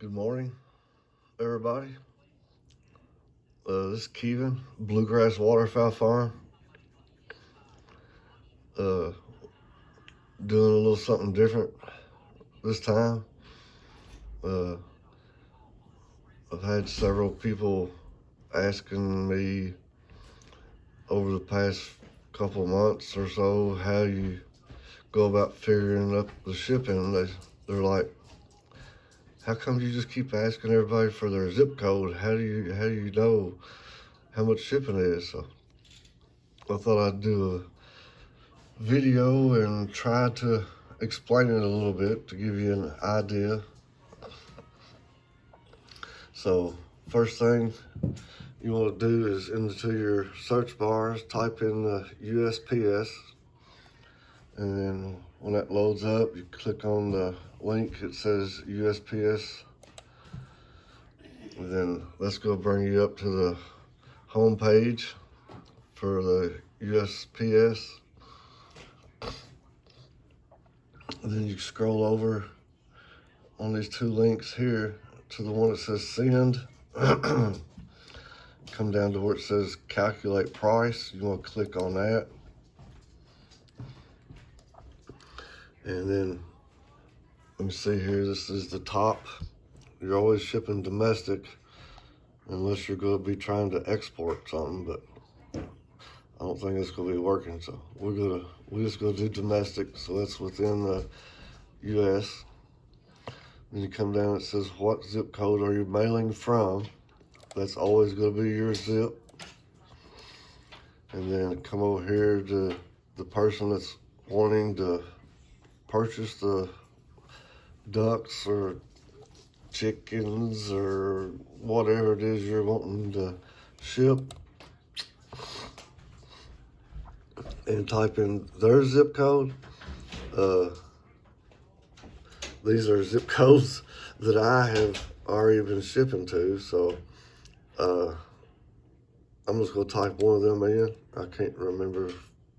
Good morning, everybody. This is Kevin, Bluegrass Waterfowl Farm. Uh, Doing a little something different this time. Uh, I've had several people asking me over the past couple months or so how you go about figuring up the shipping. They're like, how come you just keep asking everybody for their zip code? How do you know how much shipping is? So I thought I'd do a video and try to explain it a little bit to give you an idea. So first thing you want to do is into your search bars, type in the USPS, and then when that loads up, you click on the link. It says USPS, and then that's going to bring you up to the home page for the USPS. And then you scroll over on these two links here to the one that says send. Come down to where it says calculate price. You want to click on that. And then, let me see here, this is the top. You're always shipping domestic unless you're going to be trying to export something, but I don't think it's going to be working. So we're just going to do domestic. So that's within the US. Then you come down, it says what zip code are you mailing from? That's always going to be your zip. And then come over here to the person that's wanting to purchase the ducks or chickens or whatever it is you're wanting to ship, and type in their zip code. These are zip codes that I have already been shipping to, so I'm just going to type one of them in. I can't remember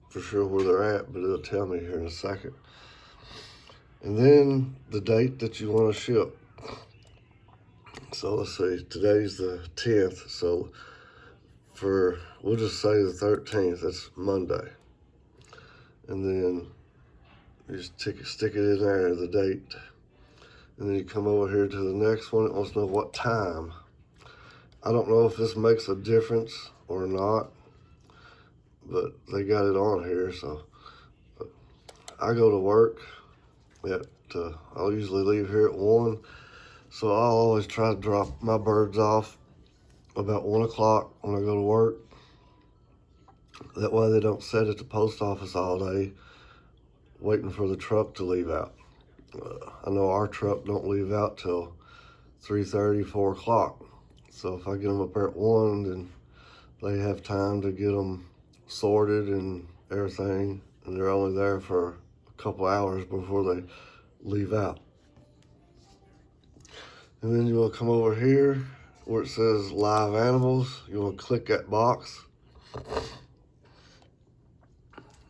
for sure where they're at, but it'll tell me here in a second. And then the date that you want to ship. So let's see, today's the 10th, so we'll just say the 13th, that's Monday. And then you just stick it in there, the date. And then you come over here to the next one. It wants to know what time. I don't know if this makes a difference or not, but they got it on here. So I go to work I'll usually leave here at 1. So I'll always try to drop my birds off about 1 o'clock when I go to work. That way they don't sit at the post office all day waiting for the truck to leave out. I know our truck don't leave out till 3:30, 4 o'clock. So if I get them up there at 1, then they have time to get them sorted and everything, and they're only there for a couple hours before they leave out. And then you want to come over here where it says live animals. You want to click that box.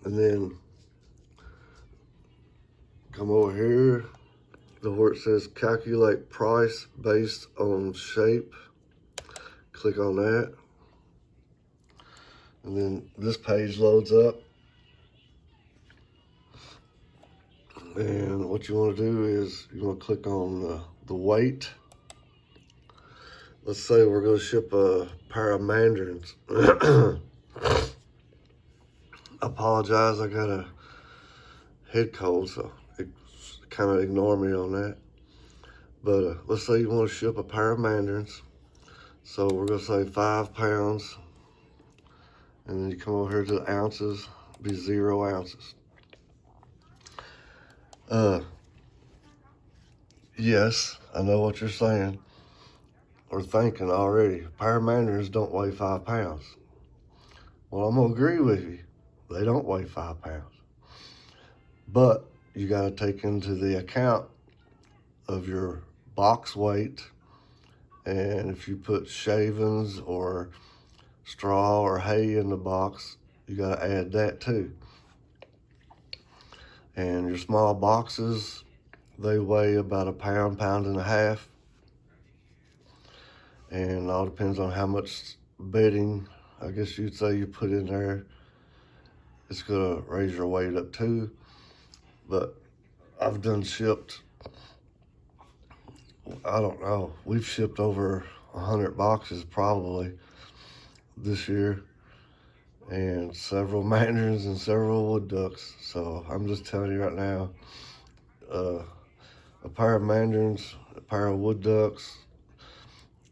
And then come over here to where it says calculate price based on shape. Click on that. And then this page loads up. And what you want to do is you want to click on the weight. Let's say we're going to ship a pair of mandarins. I apologize, I got a head cold, so kind of ignore me on that. But let's say you want to ship a pair of mandarins. So we're going to say 5 pounds. And then you come over here to the ounces, be 0 ounces. Yes, I know what you're saying or thinking already. A pair of mandarins don't weigh 5 pounds. Well, I'm going to agree with you. They don't weigh 5 pounds. But you got to take into the account of your box weight, and if you put shavings or straw or hay in the box, you got to add that too. And your small boxes, they weigh about a pound, pound and a half. and it all depends on how much bedding, I guess you'd say, you put in there. It's gonna raise your weight up too. But I've done shipped, I don't know, we've shipped over 100 boxes probably this year, and several mandarins and several wood ducks. So I'm just telling you right now, a pair of mandarins, a pair of wood ducks,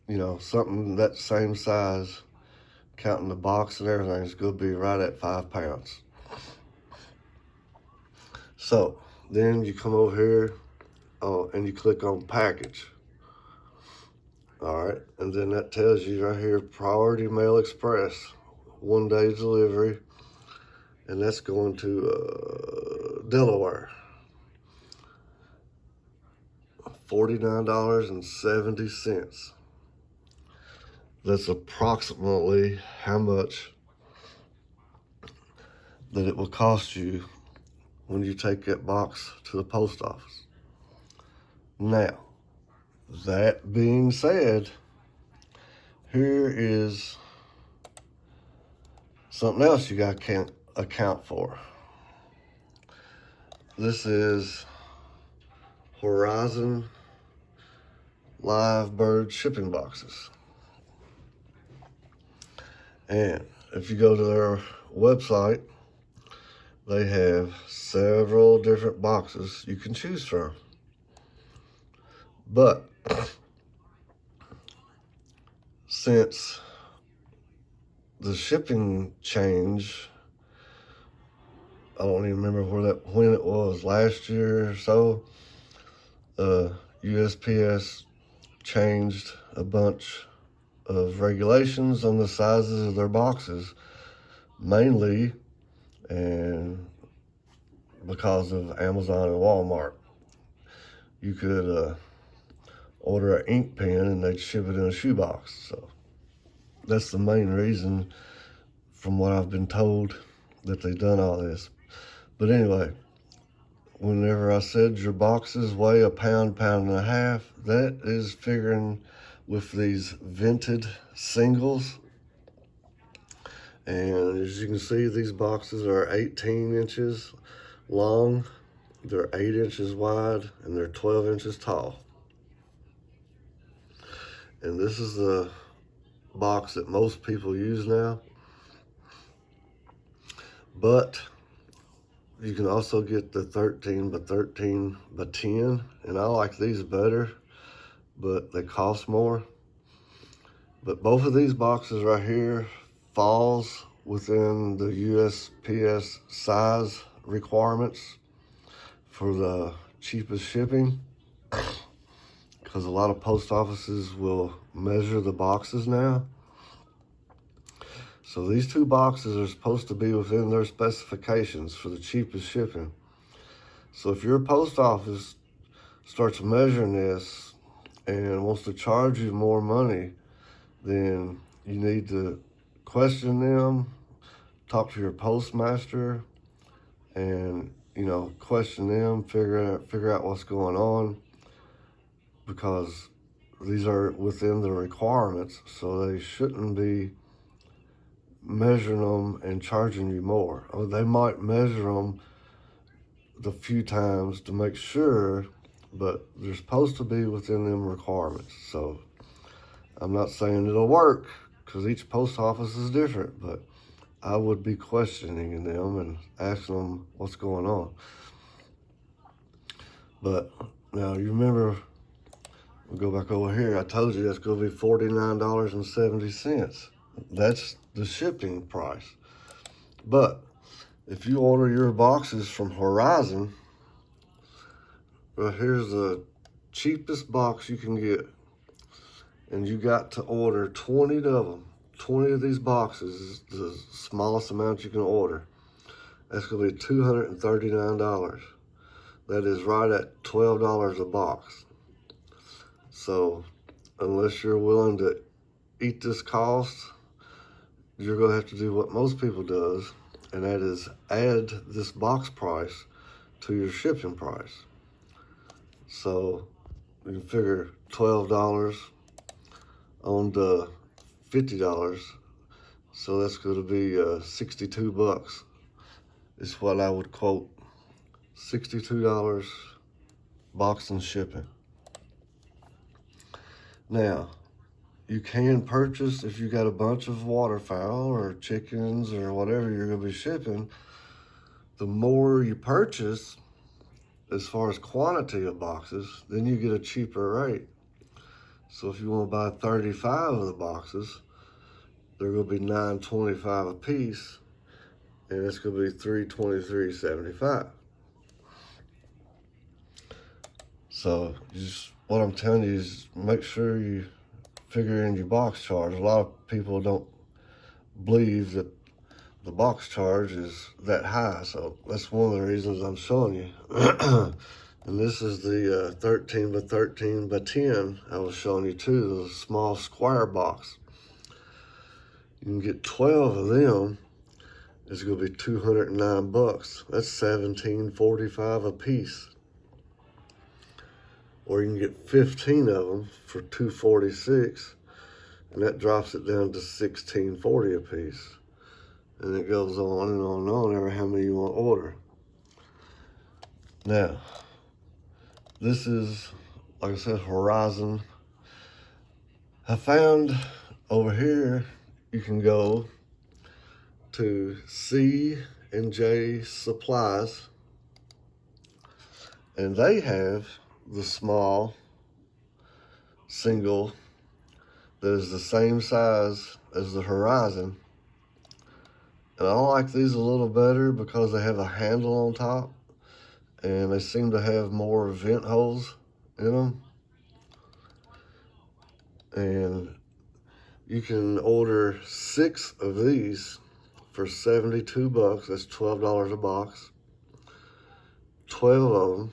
you know, something that same size, counting the box and everything, is going to be right at 5 pounds. So then you come over here, and you click on package. All right, and then that tells you right here, Priority Mail Express, 1 day delivery, and that's going to Delaware. $49.70. That's approximately how much that it will cost you when you take that box to the post office. Now, that being said, here is something else you got to account for. This is Horizon live bird shipping boxes. And if you go to their website, they have several different boxes you can choose from. But since the shipping change, I don't even remember when it was, last year or so, USPS changed a bunch of regulations on the sizes of their boxes, mainly and because of Amazon and Walmart. You could order an ink pen and they'd ship it in a shoebox. So that's the main reason, from what I've been told, that they've done all this. But anyway, whenever I said your boxes weigh a pound, pound and a half, that is figuring with these vented singles. And as you can see, these boxes are 18 inches long, they're 8 inches wide, and they're 12 inches tall. And this is the box that most people use now. But you can also get the 13 by 13 by 10, and I like these better, but they cost more. But both of these boxes right here falls within the USPS size requirements for the cheapest shipping, because a lot of post offices will measure the boxes now. So these two boxes are supposed to be within their specifications for the cheapest shipping. So if your post office starts measuring this and wants to charge you more money, then you need to question them, talk to your postmaster, and, you know, question them, figure out what's going on, because these are within the requirements, so they shouldn't be measuring them and charging you more. Or they might measure them the few times to make sure, but they're supposed to be within them requirements. So I'm not saying it'll work, because each post office is different, but I would be questioning them and asking them what's going on. But now you remember, we'll go back over here. I told you that's going to be $49.70. That's the shipping price. But if you order your boxes from Horizon, well, here's the cheapest box you can get. And you got to order 20 of them. 20 of these boxes is the smallest amount you can order. That's going to be $239. That is right at $12 a box. So unless you're willing to eat this cost, you're going to have to do what most people does, and that is add this box price to your shipping price. So you can figure $12 on the $50. So that's going to be $62 is what I would quote. $62 box and shipping. Now, you can purchase, if you got a bunch of waterfowl or chickens or whatever you're going to be shipping, the more you purchase, as far as quantity of boxes, then you get a cheaper rate. So if you want to buy 35 of the boxes, they're going to be $9.25 a piece, and it's going to be $323.75. So what I'm telling you is make sure you figure in your box charge. A lot of people don't believe that the box charge is that high, so that's one of the reasons I'm showing you. And this is the 13 by 13 by 10 I was showing you too, the small square box. You can get 12 of them. It's going to be $209. That's $17.45 a piece. Or you can get 15 of them for $246, and that drops it down to $16.40 a piece. And it goes on and on and on, every how many you want to order. Now, this is, like I said, Horizon. I found over here, you can go to C&J Supplies, and they have the small single that is the same size as the Horizon. And I like these a little better because they have a handle on top, and they seem to have more vent holes in them. And you can order 6 of these for $72. That's $12 a box. 12 of them,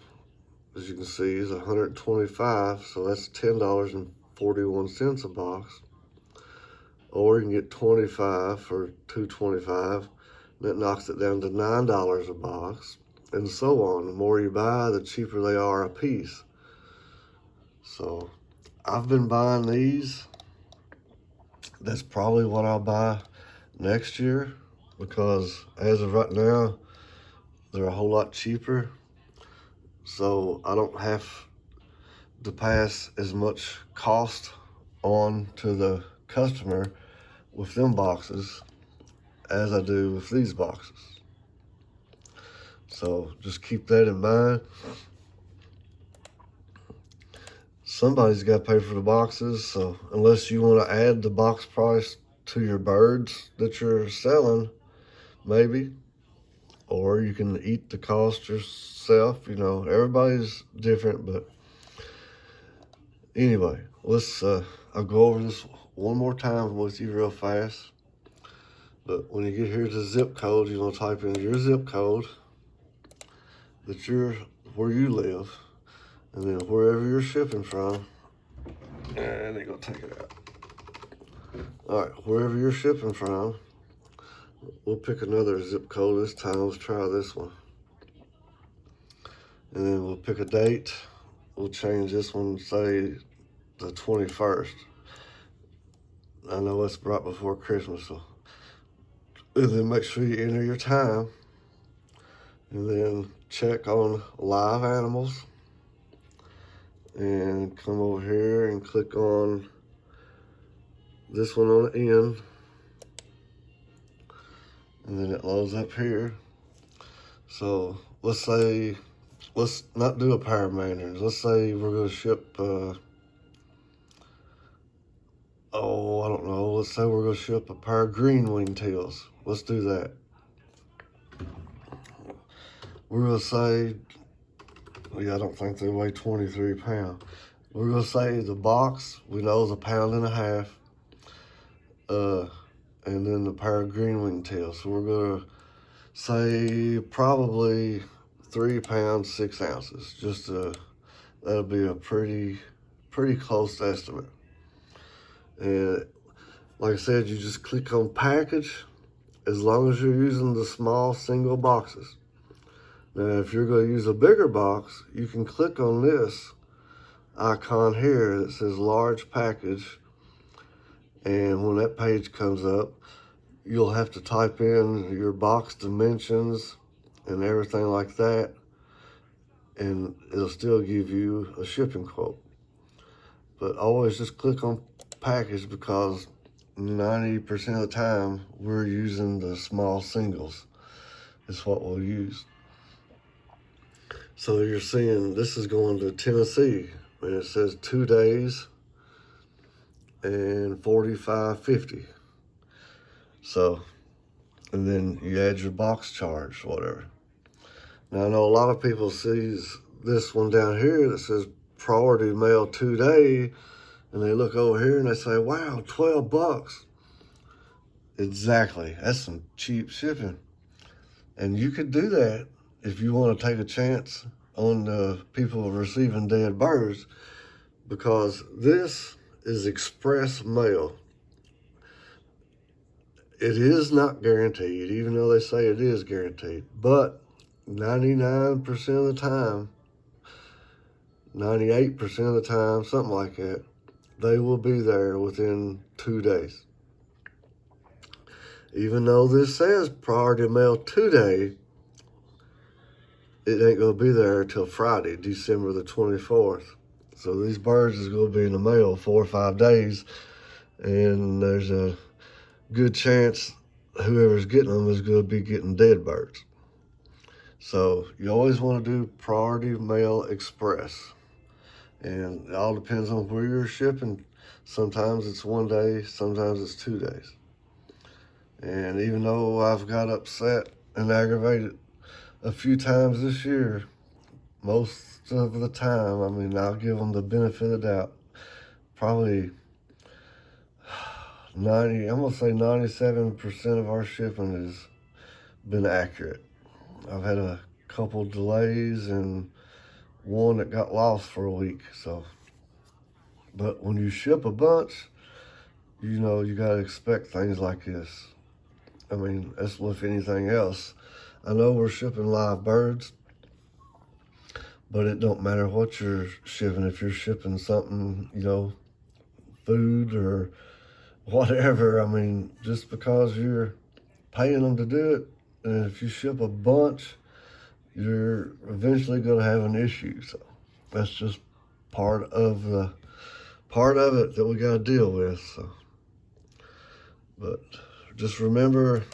as you can see, is $125, so that's $10.41 a box. Or you can get 25 for $2.25. That knocks it down to $9 a box, and so on. The more you buy, the cheaper they are a piece. So I've been buying these. That's probably what I'll buy next year, because as of right now, they're a whole lot cheaper. So I don't have to pass as much cost on to the customer with them boxes as I do with these boxes. So just keep that in mind. Somebody's got to pay for the boxes, so unless you want to add the box price to your birds that you're selling, maybe, or you can eat the cost yourself. You know, everybody's different, but anyway, let's I'll go over this one more time with you real fast. But when you get here to the zip code, you're gonna type in your zip code, that where you live, and then wherever you're shipping from, and they're gonna take it out. All right, wherever you're shipping from, we'll pick another zip code this time. Let's try this one. And then we'll pick a date. We'll change this one, say the 21st. I know it's right before Christmas, so. And then make sure you enter your time. And then check on live animals. And come over here and click on this one on the end. And then it loads up here. So let's not do a pair of mandarins. Let's say we're going to ship, I don't know. Let's say we're going to ship a pair of green winged teals. Let's do that. We're going to say, I don't think they weigh 23 pounds. We're going to say the box, we know, is 1.5 pounds. And then the pair of green winged teals. So we're going to say probably 3 pounds, 6 ounces. That'll be a pretty close estimate. And like I said, you just click on package as long as you're using the small single boxes. Now, if you're going to use a bigger box, you can click on this icon here that says large package, And when that page comes up, you'll have to type in your box dimensions and everything like that, and it'll still give you a shipping quote. But always just click on package, because 90% of the time we're using the small singles. It's what we'll use. So you're seeing this is going to Tennessee, and it says 2 days and $45.50. So, and then you add your box charge, whatever. Now I know a lot of people sees this one down here that says priority mail 2 day, and they look over here and they say, wow, $12. Exactly, that's some cheap shipping. And you could do that if you want to take a chance on the people receiving dead birds, because this is express mail. It is not guaranteed, even though they say it is guaranteed, but 99% of the time, 98% of the time, something like that, they will be there within 2 days. Even though this says priority mail 2 day, it ain't going to be there until Friday, December the 24th. So these birds is going to be in the mail 4 or 5 days, and there's a good chance whoever's getting them is going to be getting dead birds. So you always want to do priority mail express, and it all depends on where you're shipping. Sometimes it's 1 day, sometimes it's 2 days. And even though I've got upset and aggravated a few times this year, most of the time, I mean, I'll give them the benefit of the doubt. Probably I'm gonna say 97% of our shipping has been accurate. I've had a couple delays and one that got lost for a week. So, but when you ship a bunch, you know, you gotta expect things like this. I mean, that's with anything else. I know we're shipping live birds, but it don't matter what you're shipping. If you're shipping something, you know, food or whatever, I mean, just because you're paying them to do it, and if you ship a bunch, you're eventually going to have an issue. So that's just part of it that we got to deal with. So, but just remember,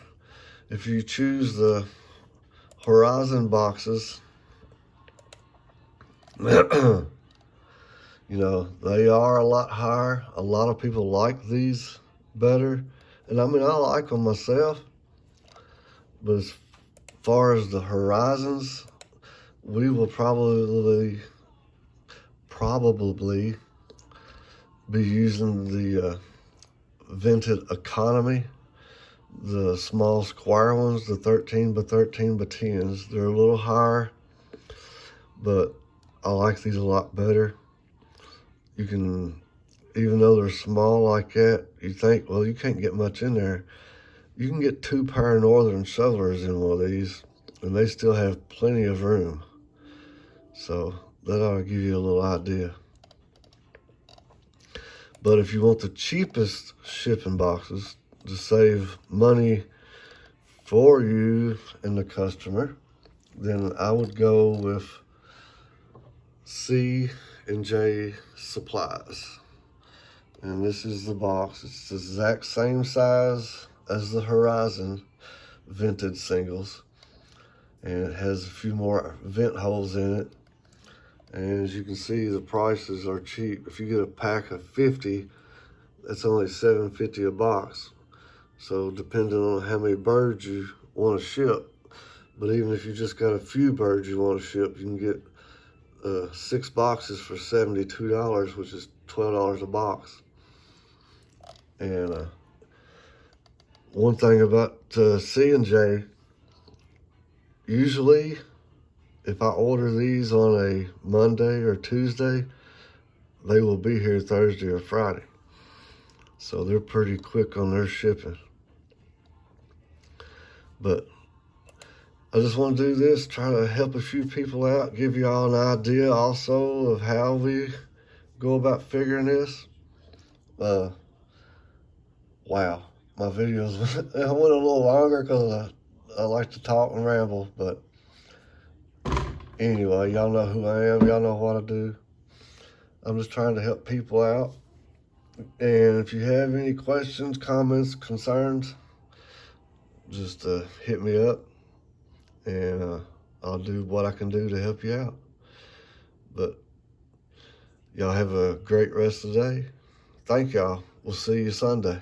if you choose the Horizon boxes, you know, they are a lot higher. A lot of people like these better. And I mean, I like them myself. But as far as the Horizons, we will probably be using the Vented Economy, the small square ones, the 13 by 13 by 10s. They're a little higher, but I like these a lot better. You can, even though they're small like that, you think, well, you can't get much in there. You can get 2 pair of Northern Shovelers in one of these, and they still have plenty of room. So that ought to give you a little idea. But if you want the cheapest shipping boxes to save money for you and the customer, then I would go with C&J Supplies. And this is the box. It's the exact same size as the Horizon vented singles, and it has a few more vent holes in it. And as you can see, the prices are cheap. If you get a pack of 50, that's only $7.50 a box. So depending on how many birds you want to ship, but even if you just got a few birds you want to ship, you can get 6 boxes for $72, which is $12 a box. And one thing about C&J, usually if I order these on a Monday or Tuesday, they will be here Thursday or Friday. So they're pretty quick on their shipping. But I just want to do this, try to help a few people out, give you all an idea also of how we go about figuring this. Wow, my videos I went a little longer because I like to talk and ramble, but anyway, y'all know who I am. Y'all know what I do. I'm just trying to help people out. And if you have any questions, comments, concerns, just hit me up, and I'll do what I can do to help you out. But y'all have a great rest of the day. Thank y'all. We'll see you Sunday.